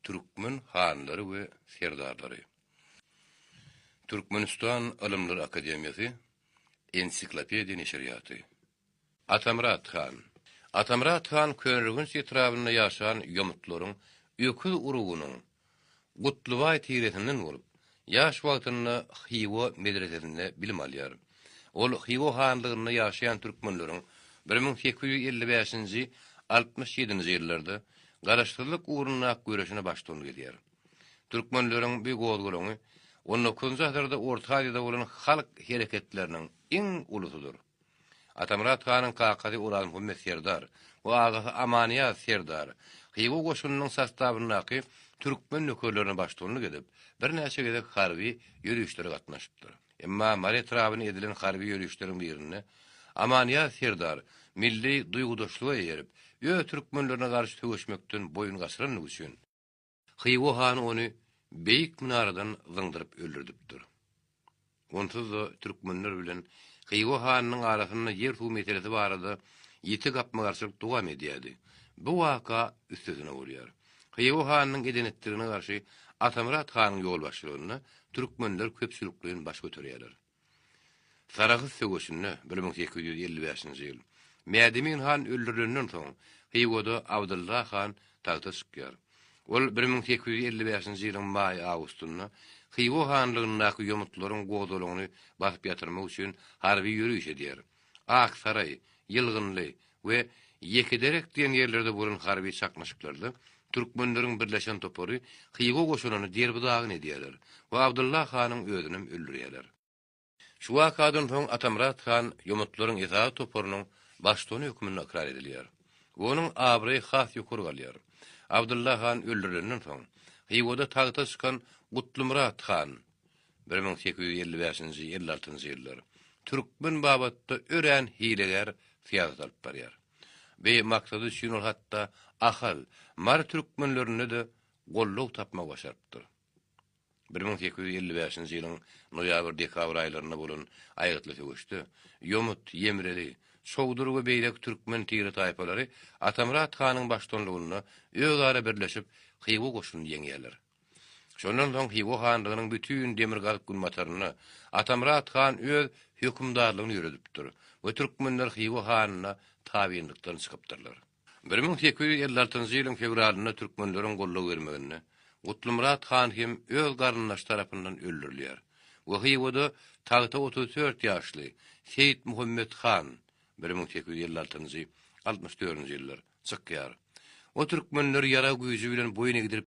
Türkmen hanlary we serdarlary. Türkmenistan Ilymlar Akademiýasy Ensiklopediýa neşriýaty. Atamrat Han. Atamrat Han könürgün setrabyna ýaşaýan ýomutlaryň öküz urugynyň Gutluway tiresinden bolup, ýaş wagtyny Xiwo medresesinde bilim alýar. Ol Xiwo hanlygyny ýaşaýan türkmenleriň 1855-nji 67-nji ýyllarda garaşdyrlyk uğruna göreşine başlanýar edýär. Türkmenleriň bu gowgularyny 19-njy asyrda Orta Aziýada bolan halk hereketleriniň iň ulusudur. Atamrat Hanyň kakasy Ural Muhammed Serdar we agasy Amaniýat Serdar Xiwo goşunynyň sastabynaky türkmen nökerlerine başlanýar edip, bir näçe gezek harby ýürüýüşlere gatnaşypdyr. Emma Mare etrabyna edilen harby ýürüýüşleriň birinde Amaniýat Serdar milli duýgudaşlyga ýerip, türkmenlerine garşy töweşmekden boyun gaçyranlyk üçin Xiwo Han ony beýik munaradan zyňdyryp öldürdipdir. Onsuz da türkmenler bilen Xiwo Hanyň arasynda ýer suw meselesi barada ýeti gapma garşylyk dowam edýärdi. Bu waka üstüne bolýar. Xiwo Hanyň edenetlerine garşy Atamrat Hanyň ýolbaşçylygyna türkmenler köpçülikligiň baş göterýärler. Saragys söwüşünde 1855-nji ýyl Mädimin Han öldürülenden soň Xiwoda Abdullah Han tagta çykýar. Ol 1855-nji ýylyň maý awgustunda Xiwo hanlygynyň ýomutlaryň gowdalagyny basyp ýatyrmak üçin harby ýürüýüş edýär. Aksaray, Ýylgynly we Ýekiderek diýen ýerlerde bolan harby çaknaşyklarda türkmenleriň birleşen topary Xiwo goşunyny derbidagyny edýärler we Abdullah Hanyň özüni öldürýärler. Şu wakadan soň Atamrat Han ýomutlaryň esa toparynyň başlany hökmüne ikrar edilýär. Onuň abry has ýokary galýar. Abdullah Han öldürülenden soň Xiwoda tagta çykan Gutluway Han 1855-nji 56-njy ýyllar türkmen babatda ören hileger fiýazat alyp barýar. Ve maksady şunu hatda ahal mar türkmenlerine de golluk tapmak başarıpdyr. 1855-nji ýylyň noýabr-dekabr aýlaryna bolan aýgatly söwüşde Ýomut, Ýemreli, Şowdur we beýlek türkmen tiri taýpalary Atamrat Hanyň başçylygyna özara birleşip Xiwo goşunyny ýeňýärler. Şondan soň Xiwo hanlygynyň bütün demir galyp gulmataryny Atamrat Han öz hökümdarlygyny ýürüdipdir we türkmenler Xiwo hanyna tabiinlikden çykypdyrlar. 1856-njy ýylyň fevralyna türkmenleriň golluk bermegini Gutluway Han hem öz garyndaş tarapyndan öldürilýär. We Xiwoda tagta 34 ýaşly Seyit Muhammed Han 1856-njy 64-nji ýyllar çykýar. O türkmenler ýara güýji bilen boyun egdirip